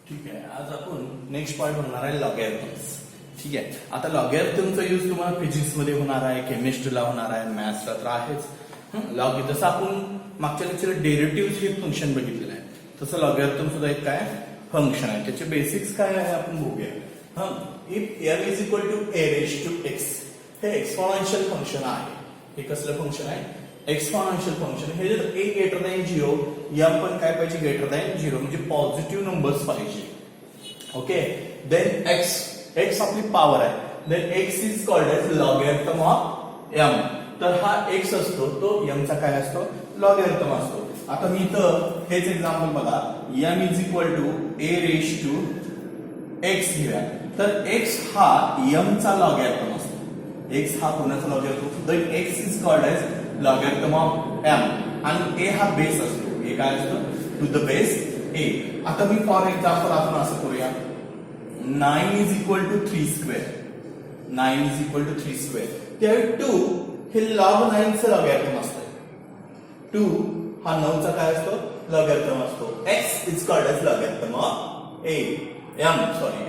ठीक आहे, आज आपण नेक्स्ट पार्ट होणार आहे लॉगॅरिथम्स. ठीक आहे, आता लॉगॅरिथमचा यूज तुम्हाला फिजिक्स मध्ये होणार आहे, केमिस्ट्रीला होणार आहे, मॅथ्सला तर आहेच. लॉग जसं आपण मागच्या लेक्चरला डेरिव्हेटिव्ह हे फंक्शन बघितलेलं आहे, तसं लॉगॅरिथम सुद्धा एक काय फंक्शन आहे. त्याचे बेसिक्स काय आहे आपण बघूया. If m is equal to a raise to x, हे एक्सपोनेन्शियल फंक्शन आहे. हे कसलं फंक्शन आहे? Exponential function. हे जर a ग्रेटर दॅन 0, m पण काय पाहिजे ग्रेटर दॅन 0, म्हणजे पॉझिटिव्ह नंबर्स पाहिजे. ओके, देन x आपली पॉवर आहे, then x is called as logarithm of m. तर हा x असतो तो m चा काय असतो? लॉगॅरिथम असतो. आता मी इथं हेच एक्झाम्पल बघा, m is equal to a raise to x घेऊया. तर x हा m चा लॉगॅरिथम असतो. x हा कोणाचा logarithm? Then x is called as logarithm of m, आणि a हा बेस असतो. a काय असतो? To the base a. आता मी फॉर एक्झाम्पल आपण असं करूया, 9 is equal to 3 square. 9 is equal to 3 square. त्यावेळी 2 हे log 9 चं लॉगॅरिथम असतं. 2 हा 9 चा काय असतो? लॉगॅरिथम असतो. x is called as logarithm of a.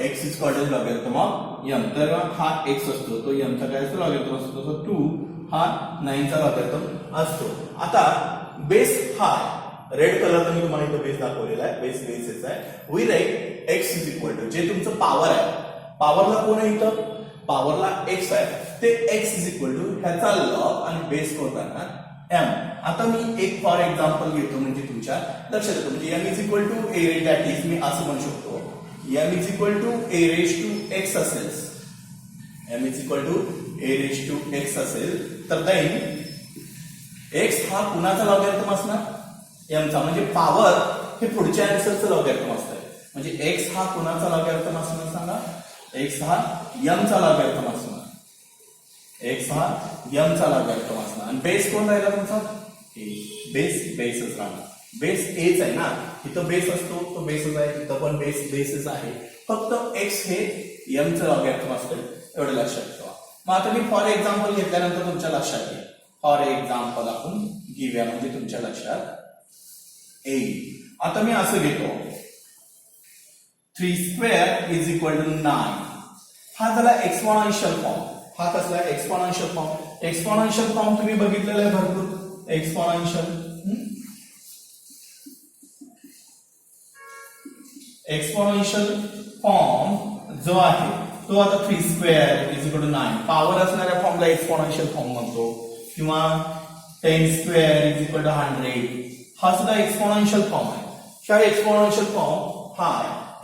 x is called as logarithm of m. तर हा x असतो तो m चा काय असतो? लॉगॅरिथम असतो. तसं 2 हा 9 चा लॉगॅरिथम असतो. आता बेस हा रेड कलर मी तुम्हाला इथं बेस दाखवलेला आहे, बेसिस आहे. We write x is equal to, जे तुमचं पॉवर आहे, पॉवरला कोण आहे इथं? पॉवरला x आहे, ते x इज इक्वल टू ह्याचा लॉग आणि बेस कोण राहणार? m. आता मी एक फॉर एक्झाम्पल घेतो, म्हणजे तुमच्या लक्षात येतो. म्हणजे m is equal to a raise, that is मी असं म्हणू शकतो, m is equal to a raise to x असेल. m is equal to a raise to x असेल, तर देन x हा कुणाचा लॉगॅरिथम असणार? m चा. म्हणजे पॉवर हे पुढच्या आन्सरचं लॉगॅरिथम असतं. म्हणजे x हा कुणाचा लॉगॅरिथम असणार सांगा? x हा m चा लॉगॅरिथम असणार. x हा m चा लॉगॅरिथम असणार. आणि बेस कोण राहिला तुमचा? a. बेसच राहणार. बेस aच आहे ना, इथं बेस असतो तो बेसच आहे, इथं पण बेसच आहे. फक्त x हे m चं लॉगॅरिथम असतं, एवढं लक्षात ठेवा. मग आता मी फॉर एक्झाम्पल घेतल्यानंतर तुमच्या लक्षात येईल. फॉर एक्झाम्पल आपण घेऊया, म्हणजे तुमच्या लक्षात येईल. आता मी असं घेतो, 3 स्क्वेअर इज इक्वल टू 9. हा झाला एक्सपोनेन्शियल फॉर्म. हा कसला एक्सपोनेन्शियल फॉर्म? एक्सपोनेन्शियल फॉर्म तुम्ही बघितलेला आहे भरपूर. एक्सपोनेन्शियल फॉर्म जो आहे तो आता 3 square is equal to 9. Power असणाऱ्या फॉर्मला एक्सपोनेन्शियल फॉर्म म्हणतो, किंवा 10 स्क्वेअर इज इक्वल टू 100. हा सुद्धा एक्सपोनेन्शियल फॉर्म आहे. हा एक्सपोनेन्शियल फॉर्म हा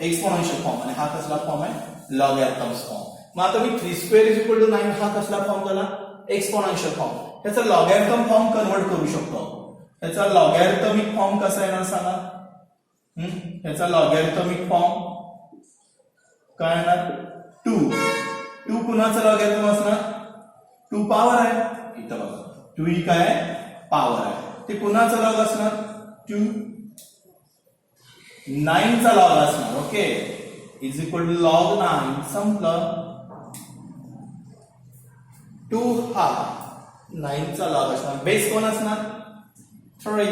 एक्सपोनेन्शियल फॉर्म, आणि हा कसला फॉर्म आहे? लॉगॅरिथम्स फॉर्म. मग आता मी 3 स्क्वेअर इज इक्वल टू 9 हा कसला फॉर्म झाला? Exponential form. त्याचा लॉगॅरिथम फॉर्म कन्वर्ट करू शकतो. त्याचा लॉगॅरिथमिक फॉर्म कसा येणार सांगा? त्याचा लॉगॅरिथमिक फॉर्म काय येणार? 2 कुणाचा लॉगॅरिथम असणार? 2 पॉवर आहे, इथं बघा 2 ही काय आहे? पॉवर आहे. ते कुणाचा लॉग असणार? 2 9 चा लॉग असणार. Okay, is equal to log 9. संपलं. 2 हा 9 चा लॉग असणार. बेस कोण असणार? 3.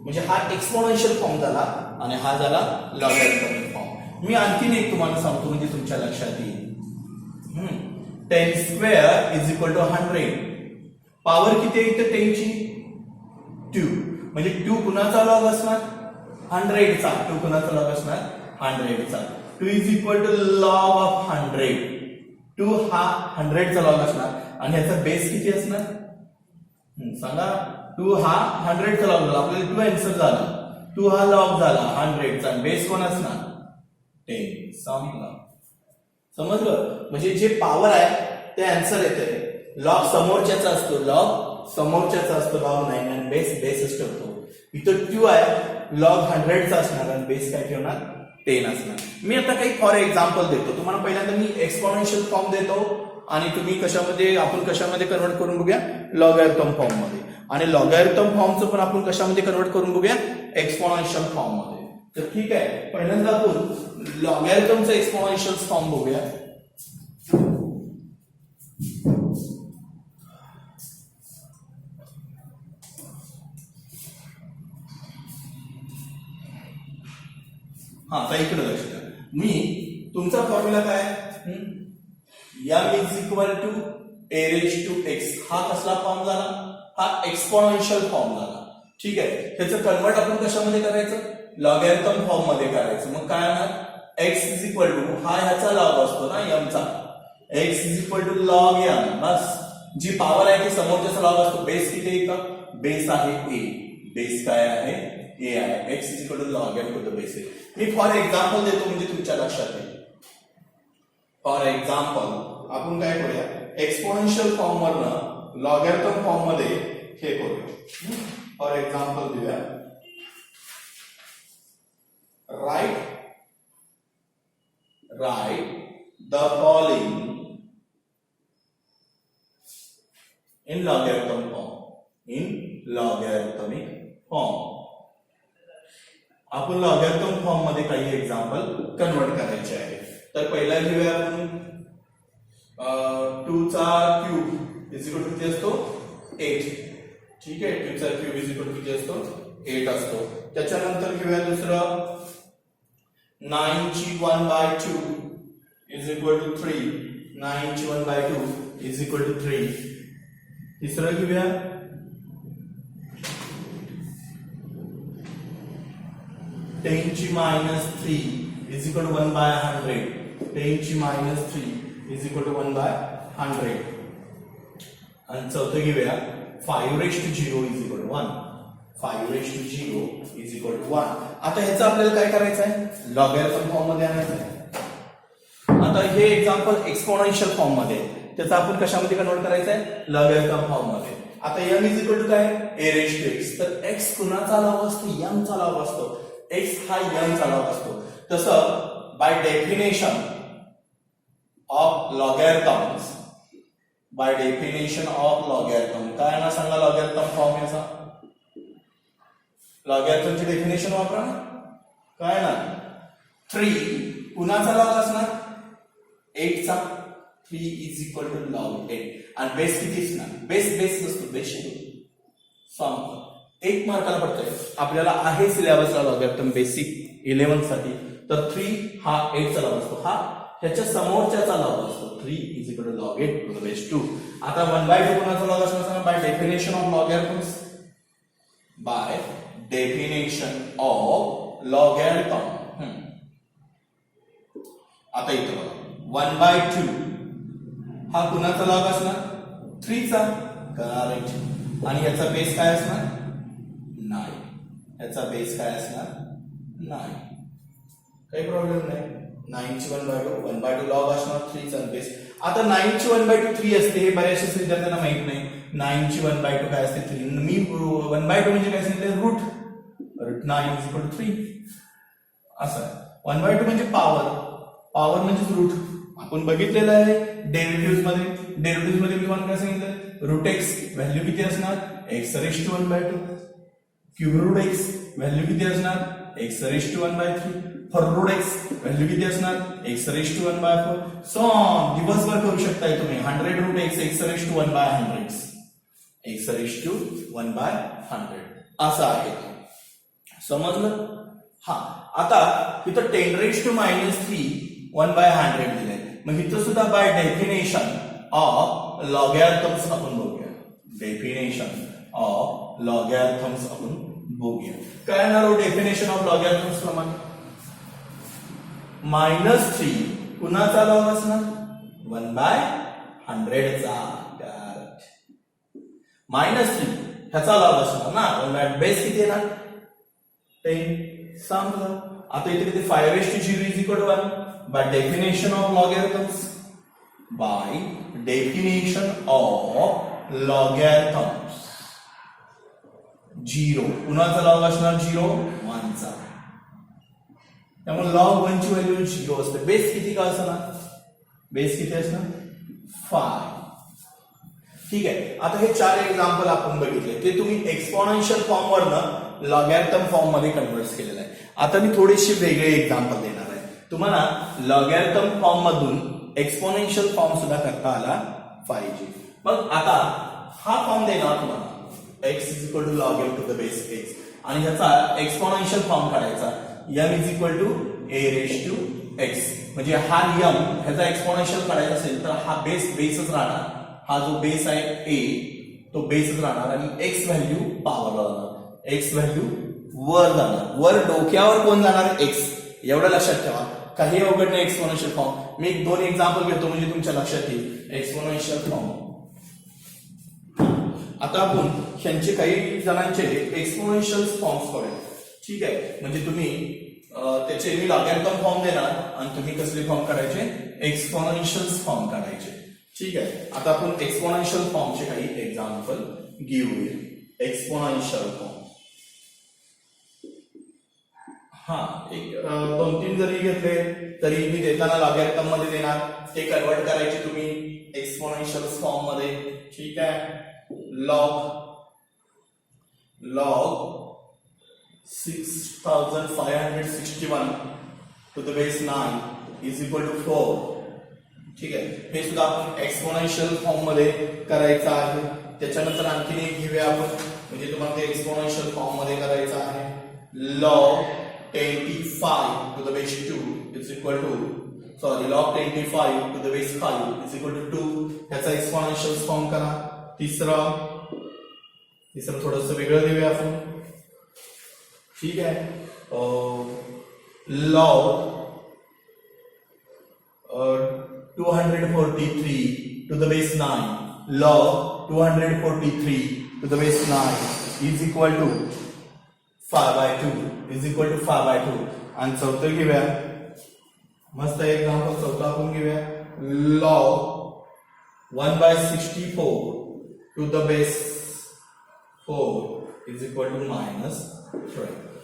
म्हणजे हा एक्सपोनेन्शियल फॉर्म झाला आणि हा झाला लॉगॅरिथमिक फॉर्म. मी आणखीन एक तुम्हाला सांगतो, म्हणजे तुमच्या लक्षात येईल. 10 square is equal to 100. Power किती आहे इथे 10 ची? 2. म्हणजे 2 कुणाचा लॉग असणार? 100 चा. 2 कुणाचा लॉग असणार? 100 चा. 2 is equal to log of 100. 2 हा 100 चा लॉग असणार, आणि ह्याचा बेस किती असणार सांगा? 2 हा 100 चा लॉग झाला, आपल्याला 2 आन्सर झाला. 2 हा लॉग झाला 100 चा, बेस कोण असणार? 10. संपलं. समजलं? म्हणजे जे पॉवर आहे ते आन्सर येते. लॉग समोरच्याचा असतो, लॉग 9, आणि बेसच ठेवतो. इथं 2 आहे, लॉग 100 चा असणार, आणि बेस काय ठेवणार? 10 असणार. मी आता काही फॉर एक्झाम्पल देतो तुम्हाला. पहिल्यांदा मी एक्सपोनेन्शियल फॉर्म देतो, आणि तुम्ही आपण कशामध्ये कन्वर्ट करून बघूया? लॉगॅरिथम फॉर्म मध्ये. आणि लॉगॅरिथम फॉर्मचं पण आपण कशामध्ये कन्वर्ट करून बघूया? एक्सपोनेन्शियल फॉर्म मध्ये. तर ठीक आहे, पहिल्यांदा आपण लॉगॅरिथमचं एक्सपोनेन्शियल फॉर्म बघूया. हा आता इकडे लक्ष द्या. मी तुमचा फॉर्म्युला काय m is equal to a raise to x. हा कसला फॉर्म झाला? हा एक्सपोनेन्शियल फॉर्म झाला. ठीक आहे. ह्याचं कन्वर्ट आपण कशामध्ये करायचं? लॉगॅरिथम फॉर्म मध्ये करायचं. मग काय होणार? x इज इक्वल टू हा ह्याचा लॉग असतो ना m चा. x is equal to log m. बस जी पॉवर आहे ती समोरच्याचा लॉग असतो. बेस किती येतं? बेस आहे a. बेस काय आहे? a आहे. x is equal to log m to the base a. मी फॉर एक्झाम्पल देतो म्हणजे तुमच्या लक्षात येईल. फॉर एक्झाम्पल आपण काय करूया? एक्सपोनेन्शियल फॉर्म वरनं लॉगॅरिथम फॉर्म मध्ये हे करूया. फॉर एक्झाम्पल देऊया. Right the following in logarithm form. In logarithmic form. आपण लॉगॅरिथम फॉर्म मध्ये काही एक्झाम्पल कन्वर्ट करायचे आहे. तर पहिला घेऊया आपण 2 चा क्यूब इज इक्वल टू किती असतो? 8. ठीक आहे. 2 चा क्यूब इज इक्वल टू किती असतो? 8 असतो. त्याच्यानंतर घेऊया दुसरं 9 ची 1/2 is equal to 3. 9 ची 1/2 is equal to 3. तिसरं घेऊया 10 ची -3 is equal to 1/100. 10 ची -3 is equal to 1/100. आणि चौथं घेऊया 5 raised to 0 is equal to 1. 5 raised to 0 is equal to 1. आता ह्याचं आपल्याला काय करायचं आहे? लॉगॅरिथम फॉर्म मध्ये आणायचं आहे. आता हे एक्झाम्पल एक्सपोनेन्शियल फॉर्म मध्ये, त्याचा आपण कशामध्ये कन्वर्ट करायचं आहे? लॉगॅरिथम फॉर्म मध्ये. आता m इज इक्वल टू काय? a raise to x. तर x कुणाचा लॉग असतो? m चा लॉग असतो. x हा m चा लॉग असतो. तसं by definition of logarithms, by definition of logarithm काय ना सांगा? लॉगॅरिथम फॉर्म याचा लॉगॅरिथमची डेफिनेशन वापरा ना. काय ना? 3 कुणाचा लॉग असणार? 8 चा. 3 इज इक्वल टू लॉग 8. आणि बेस किती असणार? बेस नसतो, बेस सॉम. 1 मार्काला पडतोय. आपल्याला आहे सिलेबसला लॉगॅरिथम बेसिक 11 साठी. तर 3 हा 8 चा लॉग असतो. हा ह्याच्या समोरच्याचा लॉग असतो. 3 is equal to log 8 to the base 2. आता 1/2 कोणाचा लॉग असणार? By definition of logarithms. By definition of logarithm. आता इथं बघा 1/2 हा कुणाचा लॉग असणार? 3 चा. करेक्ट. आणि याचा बेस काय असणार? 9. याचा बेस काय असणार? 9. काही प्रॉब्लेम नाही. 9 ची 1/2 लॉग असणार 3 चा बेस. आता 9 ची 1/2 3 असते हे बऱ्याचशा विद्यार्थ्यांना माहित नाही. 9 ची 1/2 काय असते? 3. मी 1/2 म्हणजे काय सांगितलं? रूट 9 इज इक्वल टू 3 असं. 1/2 म्हणजे पॉवर म्हणजे रूट. आपण बघितलेलं आहे डेरिव्हेटिव्ह मध्ये मी काय सांगितलं? रूट x व्हॅल्यू किती असणार? x raise to 1/2. Cube root x value किती असणार? x raise to 1/3. Fourth root x value किती असणार? x raise to 1/4. सो दिवसभर करू शकताय तुम्ही. 100 root x raise to 1/100. x raise to 1/100 असं आहे. समजलं? हा. आता इथं 10 रेज टू -3 1/100 दिलंय. मग इथं सुद्धा बाय डेफिनेशन ऑफ लॉगॅरिथम्स आपण बघूया. डेफिनेशन ऑफ लॉगॅरिथम्स आपण बघूया. काय येणार डेफिनेशन ऑफ लॉगॅरिथम्स प्रमाणे? -3 कुणाचा लॉग असणार? 1/100 चा. -3 ह्याचा लॉग असणार ना. 1/1 बेस किती येणार? 10. समजलं? आता इथे किती? 5 raised to 0 is equal to 1. By definition of logarithms. By definition of logarithms. 0. कुणाचा लॉग असणार? 0 1 चा. त्यामुळे लॉग 1 ची व्हॅल्यू 0 असते. बेस किती का असणार? बेस किती असणार? 5. ठीक आहे. आता हे 4 एक्झाम्पल आपण बघितले ते तुम्ही एक्सपोनेन्शियल फॉर्म वरनं लॉगॅरिथम फॉर्म मध्ये कन्वर्ट केलेलं आहे. आता मी थोडेसे वेगळे एक्झाम्पल देणार आहे तुम्हाला. लॉगॅरिथम फॉर्म मधून एक्सपोनेन्शियल फॉर्म सुद्धा करता आला पाहिजे. मग आता हा फॉर्म देणार तुम्हाला x is equal to log m to the base x. आणि ह्याचा एक्सपोनेन्शियल फॉर्म काढायचा m is equal to a raise to x म्हणजे हा m ह्याचा एक्सपोनेन्शियल काढायचा असेल तर हा बेसच राहणार हा जो बेस आहे a तो बेसच राहणार आणि x व्हॅल्यू पॉवरला जाणार x व्हॅल्यू वर जाणार वर डोक्यावर कोण जाणार x एवढं लक्षात ठेवा काही अवघड नाही एक्सपोनेन्शियल फॉर्म मी 2 एक्झाम्पल घेतो म्हणजे तुमच्या लक्षात येईल एक्सपोनेन्शियल फॉर्म आता आपण ह्यांचे काही जणांचे एक्सपोनेन्शियल फॉर्म्स करूया ठीक आहे म्हणजे तुम्ही त्याचे मी लॉगॅरिथम फॉर्म देणार आणि तुम्ही कसले फॉर्म काढायचे एक्सपोनेन्शियल फॉर्म काढायचे ठीक आहे आता आपण एक्सपोनेन्शियल फॉर्मचे काही एक्झाम्पल घेऊया एक्सपोनेन्शियल फॉर्म हा एक 2-3 जरी घेतले तरी मी देताना लॉगॅरिथम मध्ये देणार ते कन्वर्ट करायचे तुम्ही एक्सपोनेन्शियल फॉर्म मध्ये ठीक आहे log 6561 to the base 9 is equal to 4 ठीक आहे हे सुद्धा आपण एक्सपोनेन्शियल फॉर्म मध्ये करायचं आहे त्याच्यानंतर आणखीन एक घेऊया आपण म्हणजे तुम्हाला ते एक्सपोनेन्शियल फॉर्म मध्ये करायचं आहे log 25 to the base 2 is equal to log 25 to the base 5 is equal to 2 ह्याचा एक्सपोनेन्शियल फॉर्म करा तिसरं थोडंसं वेगळं देऊया आपण ठीक आहे log 243 to the base 9 log 243 to the base 9 is equal to 5/2 is equal to 5/2 आणि चौथं घेऊया मस्त एक्झाम्पल चौथं आपण घेऊया log 1/64 to the base 4 is equal to -3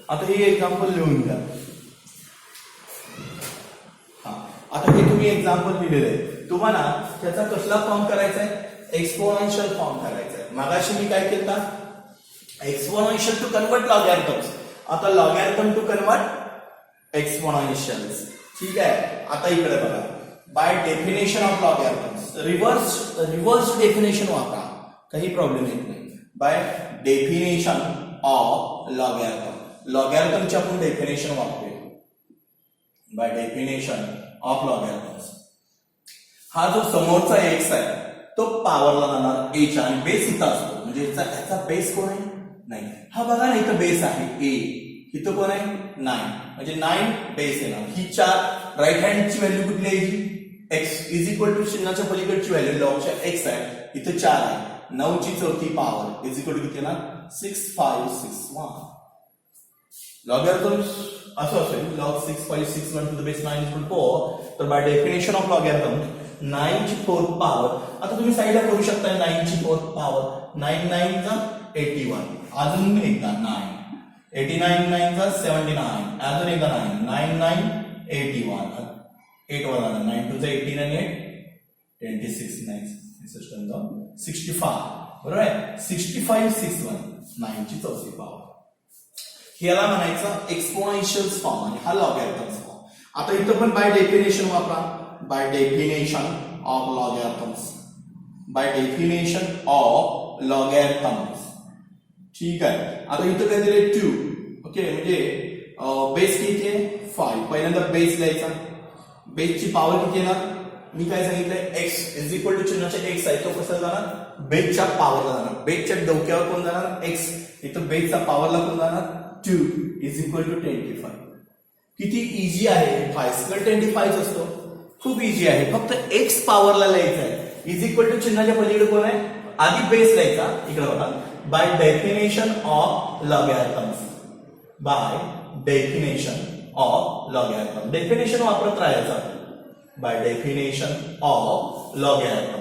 आता हे एक्झाम्पल लिहून घ्या आता हे तुम्ही एक्झाम्पल लिहिलेलं आहे तुम्हाला त्याचा कसला फॉर्म करायचा आहे एक्सपोनेन्शियल फॉर्म करायचा आहे मगाशी मी काय केलं एक्सपोनेन्शियल टू कन्वर्ट लॉगॅरिथम्स आता लॉगॅरिथम टू कन्वर्ट एक्सपोनेन्शियल्स ठीक आहे आता इकडे बघा by definition of logarithms reverse definition वापरा काही प्रॉब्लेम येत नाही बाय डेफिनेशन ऑफ लॉगॅरिथमची आपण डेफिनेशन वापरूया बाय डेफिनेशन ऑफ लॉगॅरिथम्स हा जो समोरचा x आहे तो पॉवरला जाणार a च्या आणि बेस इथं असतो म्हणजे याचा बेस कोण आहे नाही हा बघा ना इथं बेस आहे a इथं कोण आहे 9 म्हणजे 9 बेस येणार ही 4 राईट हँडची व्हॅल्यू कुठली आहे x इज इक्वल टू चिन्हाच्या पलीकडची व्हॅल्यू लॉगच्या x आहे इथं 4 आहे 9 ची चौथी पॉवर इज इक्वल टू किती येणार 6561 लॉगॅरिथम असं असेल log 6561 to the base 9 is equal to 4 तर बाय डेफिनेशन ऑफ लॉगॅरिथम 9 ची 4th पॉवर आता तुम्ही साईडला करू शकता 9 ची 4th पॉवर 9 9 चा 81 अजून एकदा 9 89 9 चा 79 अजून एकदा 9 9 9 81 8 वर आला 9 2 चा 18 आणि 8 26 9 65 बरोबर आहे 65 61 9 ची चौथी पॉवर ह्याला म्हणायचं एक्सपोनेन्शियल फॉर्म आणि हा लॉगॅरिथम्स फॉर्म आता इथं पण बाय डेफिनेशन वापरा बाय डेफिनेशन ऑफ लॉगॅरिथम्स ठीक आहे आता इथं काय दिले 2 ओके म्हणजे बेस किती आहे 5 पहिल्यांदा बेस लिहायचा बेसची पॉवर किती येणार मी काय सांगितलंय x इज इक्वल टू चिन्हाच्या x आहे तो कसा जाणार बेसच्या पॉवरला जाणार बेसच्या डोक्यावर कोण जाणार x इथं बेसच्या पॉवरला कोण जाणार 2 is equal to 25 किती इझी आहे 5 स्क्वेअर 25 असतो खूप इझी आहे फक्त x पॉवरला लिहायचं आहे इज इक्वल टू चिन्हाच्या पलीकडे कोण आहे आधी बेस लिहायचा इकडे बघा बाय डेफिनेशन ऑफ लॉगॅरिथम्स डेफिनेशन वापरत राहायचं बाय डेफिनेशन ऑफ लॉगॅरिथम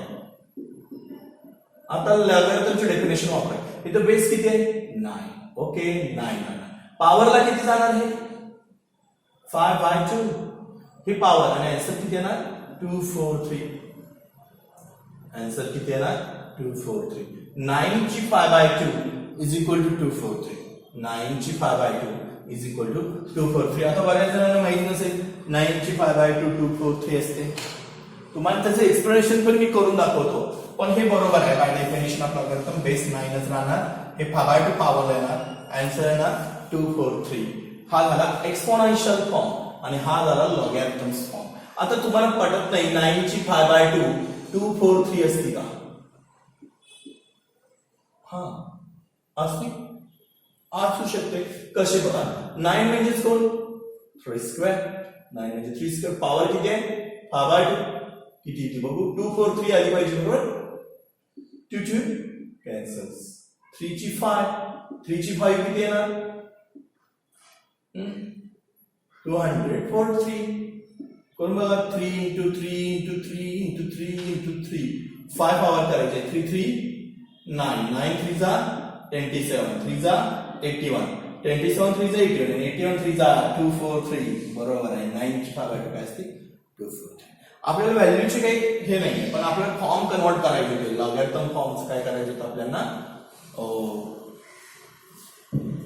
आता लॉगॅरिथमचे डेफिनेशन वापरा इथं बेस किती आहे 9 ओके 9 पॉवरला किती जाणार हे 5/2 ही पॉवर आणि आन्सर किती येणार 243 आन्सर किती येणार 243 9 ची 5/2 इज इक्वल टू 243 9 ची 5/2 इज इक्वल टू 243 आता बऱ्याच जणांना माहित नसेल 9 ची 5/2 243 असते तुम्हाला त्याचं एक्सप्लेनेशन पण मी करून दाखवतो पण हे बरोबर आहे by definition of logarithm base 9च राहणार हे 5/2 पॉवर येणार आन्सर येणार 243. हा झाला एक्सपोनेन्शियल फॉर्म आणि हा झाला लॉगॅरिथम्स फॉर्म. आता तुम्हाला पटत नाही 9 ची 5/2 243 असती का? हा असती, असू शकते. कसे बघा, 9 म्हणजेच कोण? 3 स्क्वेअर. 9 म्हणजे 3 स्क्वेअर. पॉवर किती आहे? 5/2. किती येते बघू? 243 आली पाहिजे बरोबर. 2 2 कॅन्सल्स. 3 ची 5. 3 ची 5 किती येणार? 243. कोण बघा? 3 into 3 into 3 into 3 into 3. 5 power करायचे. 3 3 9. 9 3 जा 27. 3 जा 81. 27 3 जा 81. 81 3 जा 243. बरोबर आहे. 9 ची 5/2 काय असते? 243. आपल्याला व्हॅल्यूचे काही हे नाहीये, पण आपल्याला फॉर्म कन्वर्ट करायचे होते. लॉगॅरिथम फॉर्मचं काय करायचं होतं आपल्याला?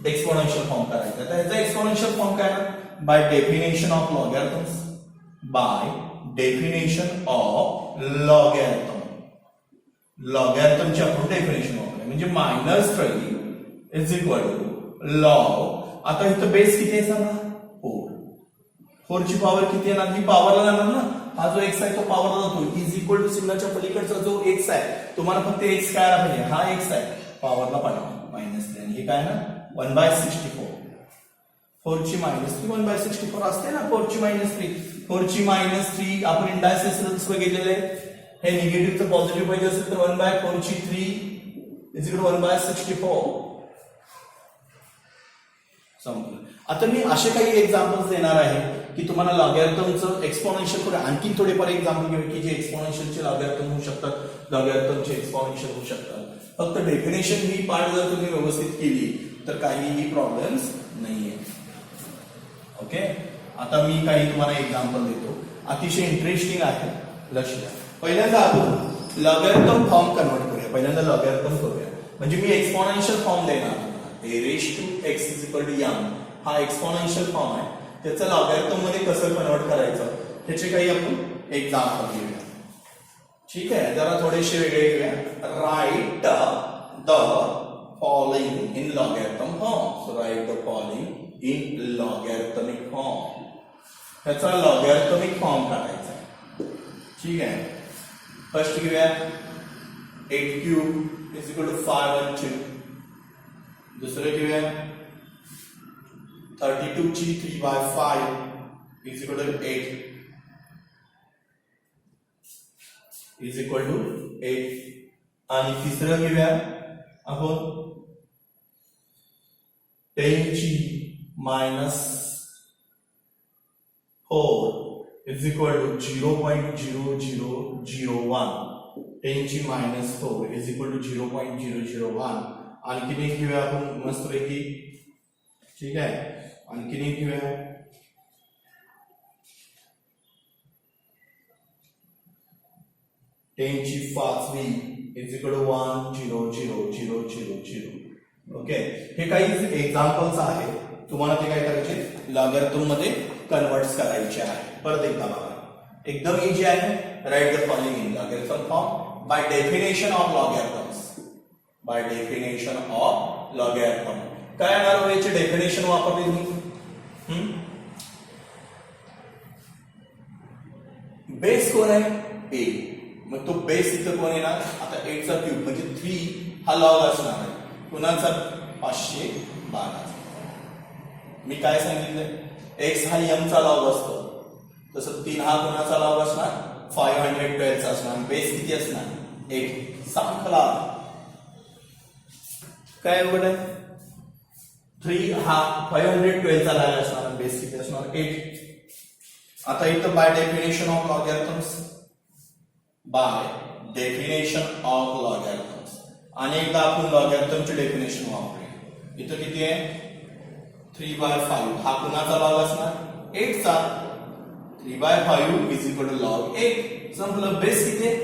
एक्सपोनेन्शियल फॉर्म करायचा. तर ह्याचा एक्सपोनेन्शियल फॉर्म काय आहे? By definition of logarithms. By definition of logarithm. लॉगॅरिथमची आपण डेफिनेशन वापरली म्हणजे -3 इज इक्वल टू लॉग. आता इथं बेस किती आहे सांगा? 4. 4 ची पॉवर किती येणार? ही पॉवरला जाणार ना. हा जो x आहे तो पॉवरला जातो. इज इक्वल टू चिन्हाच्या पलीकडचा जो x आहे तुम्हाला फक्त x काय आला पाहिजे? हा x आहे पॉवरला पाठवा -3. आणि हे काय ना 1/64. 4 ची -3 1/64 असते ना. 4 ची -3 4 ची -3 आपण इंडायसेस बघितलेले. हे निगेटिव्हचं पॉझिटिव्ह पाहिजे असेल तर 1/4 ची 3 इज इक्वल टू 1/64. संपलं. आता मी असे काही एक्झाम्पल्स देणार आहे की तुम्हाला लॉगॅरिथमचं एक्सपोनेन्शियल थोडे आणखी थोडेफार एक्झाम्पल घेऊ की जे एक्सपोनेन्शियलचे लॉगॅरिथम होऊ शकतात, लॉगॅरिथमचे एक्सपोनेन्शियल होऊ शकतात. फक्त डेफिनेशन ही पार्ट जर तुम्ही व्यवस्थित केली तर काहीही प्रॉब्लेम्स नाहीये. ओके. आता मी काही तुम्हाला एक्झाम्पल देतो, अतिशय इंटरेस्टिंग आहे. लक्ष द्या. पहिल्यांदा आपण लॉगॅरिथम फॉर्म कन्वर्ट करूया. पहिल्यांदा लॉगॅरिथम करूया म्हणजे मी एक्सपोनेन्शियल फॉर्म देणार. a raised to x is equal to m हा एक्सपोनेन्शियल फॉर्म आहे. त्याचं लॉगॅरिथम मध्ये कसं कन्वर्ट करायचं त्याचे काही आपण एक्झाम्पल घेऊया. ठीक आहे. जरा थोडेसे वेगळे घेऊया. Right the following in logarithm form. So right the following in logarithmic form. ह्याचा लॉगॅरिथमिक फॉर्म काढायचा. ठीक आहे. फर्स्ट घेऊया 8 क्यूब इज इक्वल टू 5/2. दुसरे घेऊया 32 ची 3/5 is equal to 8 is equal to 8. आणि तिसरं घेऊया आपण 10 ची -4 इज इक्वल टू 0.0001. 10 ची -4 इज इक्वल टू 0.001. आणखीन एक घेऊया आपण मस्तपैकी. ठीक आहे. आणखीन एक घेऊया 10 ची 5 इज इक्वल टू 1.00000. ओके. हे काही एक्झाम्पल्स आहेत. तुम्हाला ते काय करायचे? लॉगॅरिथम मध्ये कन्वर्ट करायचे आहे. परत एकदा बघा. एकदम इझी आहे. Write the following in logarithm form by definition of logarithms. By definition of logarithm. काय येणार? याचे डेफिनेशन वापरली तुम्ही. बेस कोण आहे? a. मग तो बेस इथं कोण येणार? आता 8 चा क्यूब म्हणजे 3 हा लॉग असणार आहे. कुणाचा? 512. मी काय सांगितलंय? x हा m चा लॉग असतो तसं 3 हा कुणाचा लॉग असणार? 512 चा असणार. बेस किती असणार? 8. संपला. काय एवढं आहे? 3 हा 512 चा लॉग असणार. बेस किती असणार? 8. आता इथं by definition of logarithms. By definition of logarithms अनेकदा आपण लॉगॅरिथमचे डेफिनेशन वापरूया. इथं किती आहे? 3/5 हा कुणाचा लॉग असणार? 8 चा. 3/5 इज इक्वल टू लॉग 8. संपलं. बेस किती आहे?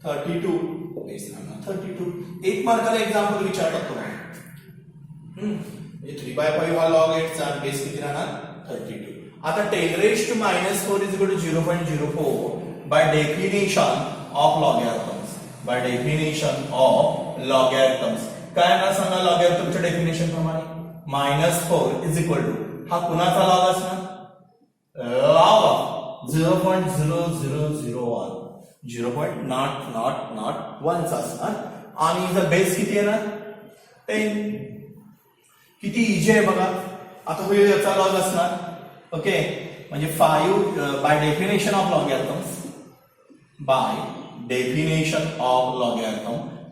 32. बेस 32. 1 मार्काला एक्झाम्पल विचारतात तुम्हाला. 3/5 हा लॉग 8 चा. बेस किती राहणार? 32. आता 10 raised to -4 is equal to 0.04 by definition of logarithms. By definition of logarithms. काय येणार सांगा लॉगॅरिथमच्या डेफिनेशन प्रमाणे -4 इज इक्वल टू हा कुणाचा लॉग असणार log of 0.0001 0.0001 चा असणार आणि जर बेस किती येणार 10 किती इजी आहे बघा आता होईल याचा लॉग असणार ओके म्हणजे 5 बाय डेफिनेशन ऑफ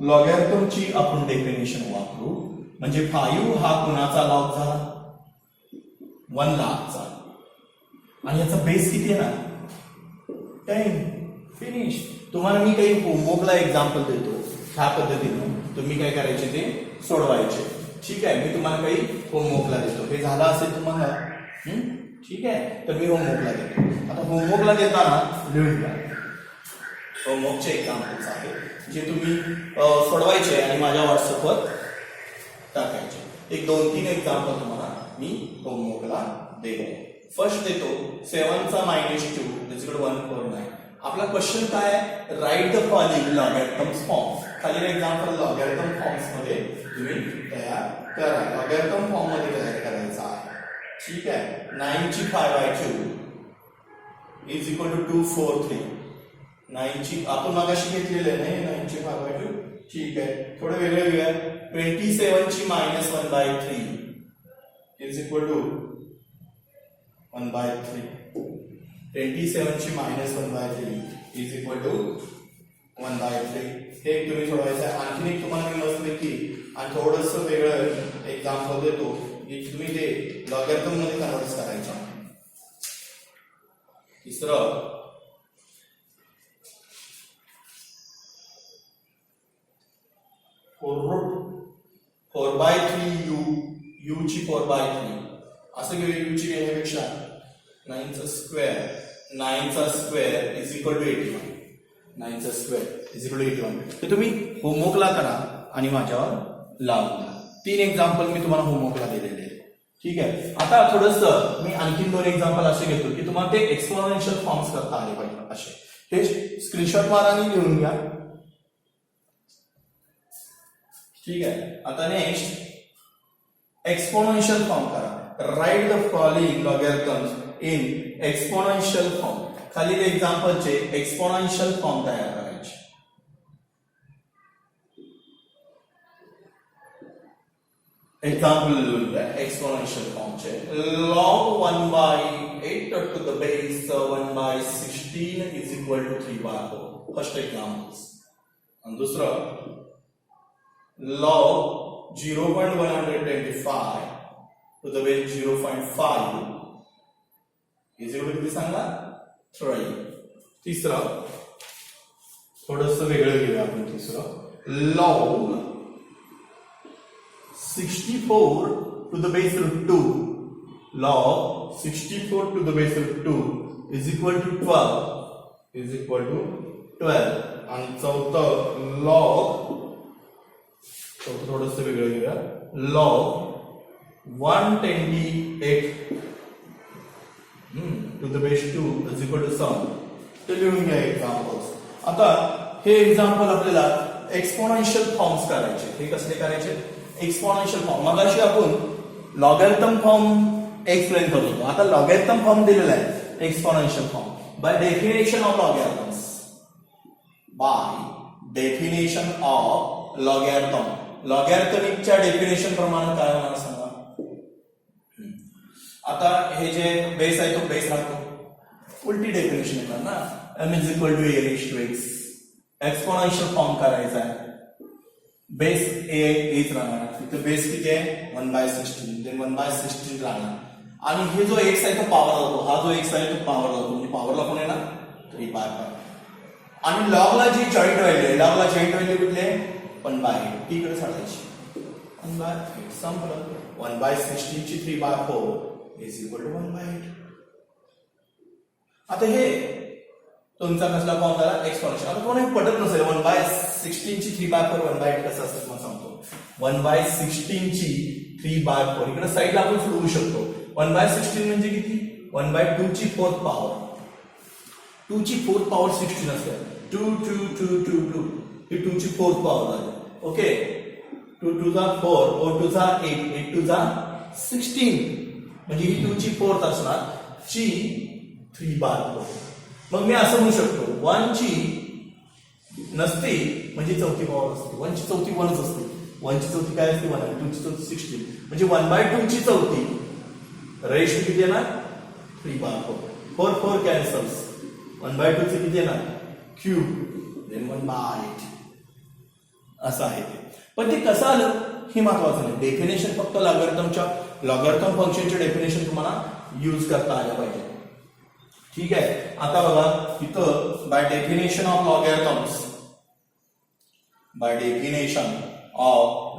लॉगॅरिथमची आपण डेफिनेशन वापरू म्हणजे 5 हा कुणाचा लॉग झाला 1 लाखचा आणि याचा बेस किती आहे ना 10 फिनिश तुम्हाला मी काही होमवर्कला एक्झाम्पल देतो ह्या पद्धतीनं तुम्ही काय करायचे ते सोडवायचे ठीक आहे मी तुम्हाला काही होमवर्कला देतो हे झालं असेल तुम्हाला ठीक आहे तर मी होमवर्कला देतो आता होमवर्कला देताना लिहून घ्या होमवर्कचे एक्झाम्पल्स आहेत जे तुम्ही सोडवायचे आणि माझ्या व्हॉट्सअपवर टाकायचे एक 2-3 एक्झाम्पल तुम्हाला मी होमवर्कला देतो फर्स्ट देतो 7 चा -2 इज इक्वल टू 149 आपला क्वेश्चन काय आहे राईट द फॉलोइंग लॉगॅरिथम्स फॉर्म्स खालील एक्झाम्पल लॉगॅरिथम फॉर्म्स मध्ये तुम्ही तयार करा लॉगॅरिथम फॉर्म मध्ये तयार करायचा आहे ठीक आहे 9 ची 5/2 इज इक्वल टू 243 9 ची आपण मगाशी घेतलेले नाही 9 ची 5/2 ठीक आहे थोडं वेगळं घेऊया 27 ची -1/3 इज इक्वल टू 1/3 27 ची -1/3 इज इक्वल टू 1/3 हे तुम्ही सोडवायचं आहे आणखीन एक तुम्हाला मी मस्त की आणि थोडंसं वेगळं एक्झाम्पल देतो की तुम्ही ते लॉगॅरिथम मध्ये कन्व्हर्ट करायचं तिसरं 4/3 u ची 4/3 असं घेऊया u ची घेण्यापेक्षा 9 चा स्क्वेअर इज इक्वल टू 81 9 चा स्क्वेअर इज इक्वल टू 81 हे तुम्ही होमवर्कला करा आणि माझ्यावर लावून द्या 3 एक्झाम्पल मी तुम्हाला होमवर्कला दिलेले आहेत ठीक आहे आता थोडंसं मी आणखीन 2 एक्झाम्पल असे घेतो की तुम्हाला ते एक्सपोनेन्शियल फॉर्म्स करता आले पाहिजे असे हे स्क्रीनशॉट मारा आणि लिहून घ्या ठीक आहे आता नेक्स्ट एक्सपोनेन्शियल फॉर्म करा write the following logarithms in exponential form खालील एक्झाम्पलचे एक्सपोनेन्शियल फॉर्म तयार करायचे एक्झाम्पल लिहून घ्या एक्सपोनेन्शियल फॉर्मचे log 1/8 to the base 1/16 is equal to 3/4 first example आणि दुसरं log 0.125 to the base 0.5 is equal to किती सांगा 3 तिसरं थोडंसं वेगळं घेऊया आपण तिसरं log 64 to the base root 2 log 64 to the base root 2 is equal to 12 आणि चौथं log थोडंसं वेगळं घेऊया log 128 to the base 2 is equal to sum ते लिहून घ्या एक्झाम्पल्स आता हे एक्झाम्पल आपल्याला एक्सपोनेन्शियल फॉर्म्स करायचे हे कसले करायचे एक्सपोनेन्शियल फॉर्म मगाशी आपण लॉगॅरिथम फॉर्म एक्सप्लेन करत होतो आता लॉगॅरिथम फॉर्म दिलेला आहे exponential form by definition of logarithm लॉगॅरिथमिकच्या डेफिनेशन प्रमाणे काय होणार सांगा आता हे जे बेस आहे तो बेस राहतो उलटी डेफिनेशन येणार ना m is equal to a raised to x exponential form करायचा आहे बेस a इज राहणार तिथे बेस किती आहे 1/16 देन 1/16 राहणार आणि हे जो x आहे तो पॉवर जातो हा जो x आहे तो पॉवर जातो म्हणजे पॉवरला कोण येणार 3/5 आणि लॉगला जी जॉईंट व्हॅल्यू आहे लॉगला जॉईंट व्हॅल्यू कुठली आहे 1/8 ती इकडे साडायची 1/8 संपलं 1/16 ची 3/4 is equal to 1/8 आता हे तुमचा कसला फॉर्म झाला एक्सपोनेन्शियल आता कोणी पटत नसेल 1/16 ची 3/4 1/8 कसं असतं मग सांगतो 1/16 ची 3/4 इकडे साईडला आपण सोडवू शकतो 1/16 म्हणजे किती 1/2 ची 4th पॉवर 2 ची 4th पॉवर 16 असते 2 2 2 2 2 ही 2 ची 4th पॉवर झाली ओके 2 टू जा 4, 4 टू जा 8, 8 टू जा 16. म्हणजे ही 2 ची 4th असणार, ची 3 बार 4. मग मी असं म्हणू शकतो 1 ची नसते म्हणजे चौथी पॉवर असते, 1 ची चौथी 1च असते, 1 ची चौथी काय असते 1 आणि 2 ची चौथी 16. म्हणजे 1/2 ची चौथी रेश किती येणार 3 बार 4. 4 4 कॅन्सल्स, 1/2 चे किती येणार क्यूब, देन 1/8. असं आहे ते. पण ते कसं आलं हे महत्वाचं नाही. डेफिनेशन फक्त लॉगॅरिथम फंक्शनचे डेफिनेशन तुम्हाला यूज करता आलं पाहिजे. ठीक आहे. आता बघा इथं बाय डेफिनेशन ऑफ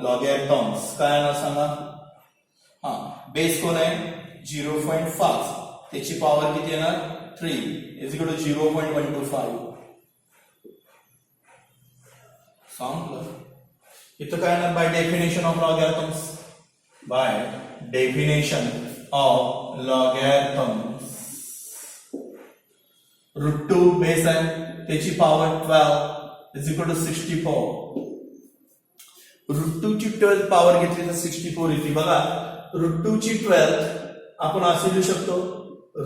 लॉगॅरिथम्स काय ना सांगा. हा बेस कोण आहे 0.5, त्याची पॉवर किती येणार 3 इज इक्वल टू 0.125. सांगलं इथं काय येणार by definition of logarithms, by definition of logarithms √2 base आहे, त्याची पॉवर 12 इज इक्वल टू 64. √2 ची 12th पॉवर घेतली तर 64 येते. बघा √2 ची 12th आपण असे लिहू शकतो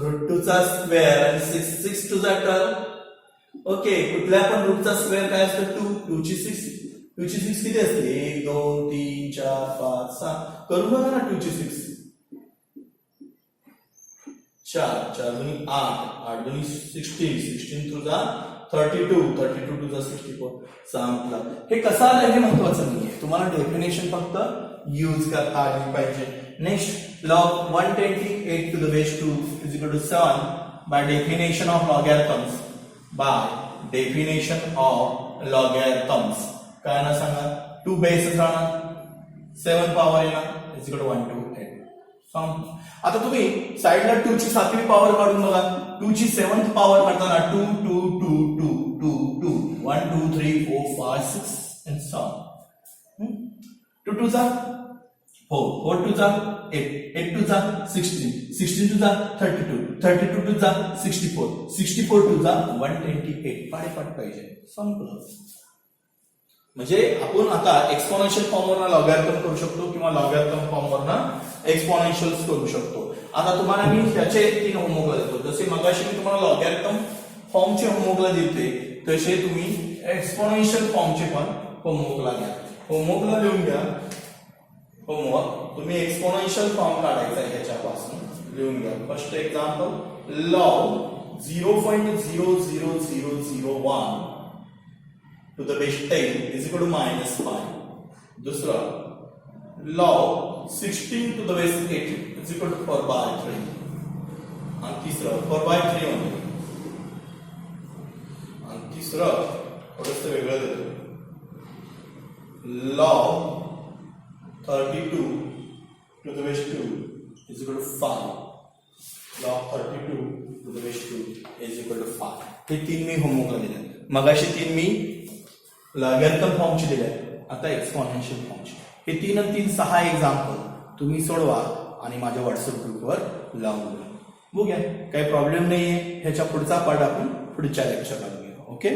√2 चा स्क्वेअर आणि 6 टू जा 12. ओके, कुठल्या पण रूटचा स्क्वेअर काय असतो 2, 2 ची 6 किती असते 1 2 3 4 5 6. करून बघा ना 2 ची 6 4 4 दुनी 8 8 दुनी 16 16 टू जा 32 32 टू जा 64. संपला. हे कसं आलं हे महत्वाचं नाहीये, तुम्हाला डेफिनेशन फक्त यूज करता आली पाहिजे. Next log 128 to the base 2 is equal to 7 by definition of logarithms काय ना सांगा 2 बेस राहणार 7 पॉवर येणार इज इक्वल टू 1 to 8. आता तुम्ही साइडला 2 ची 7वी पॉवर काढून बघा. 2 ची 7th पॉवर काढताना 2 2 2 2 2 2 1 2 3 4 5 6 and so on. 2 टू जा 4 4 टू जा 8 8 टू जा 16 16 टू जा 32 32 टू जा 64 64 टू जा 128. पाडेपाठ पाहिजे. संपलं. म्हणजे आपण आता एक्सपोनेन्शियल फॉर्मवरनं लॉगॅरिथम करू शकतो किंवा लॉगॅरिथम फॉर्मवरनं एक्सपोनेन्शियल्स करू शकतो. आता तुम्हाला मी ह्याचे 3 होमवर्कला देतो. जसे मगाशी मी तुम्हाला लॉगॅरिथम फॉर्मचे होमवर्कला देते तसे तुम्ही एक्सपोनेन्शियल फॉर्मचे पण होमवर्कला घ्या. होमवर्कला लिहून घ्या. होमवर्क तुम्ही एक्सपोनेन्शियल फॉर्म काढायचा आहे ह्याच्यापासून लिहून घ्या. First example log 0.00001 to the base 10 is equal to -5. दूसरा log 16 to the base 8 is equal to 4/3. आणि तीसरा 4/3 होते. आणि तीसरा थोडंसं वेगळं देतो log 32 to the base 2 is equal to 5. log 32 to the base 2 is equal to 5. हे 3 मी होमवर्कला दिले. मगाशी 3 मी लॉगॅरिथम फॉर्मची दिले, आता एक्सपोनेन्शियल फॉर्मची. हे 3 आणि 3 6 एक्झाम्पल तुम्ही सोडवा आणि माझ्या व्हॉट्सअप ग्रुपवर लावून द्या. बघूया काही प्रॉब्लेम नाहीये. ह्याच्या पुढचा पार्ट आपण पुढच्या लेक्चरला बघूया. ओके.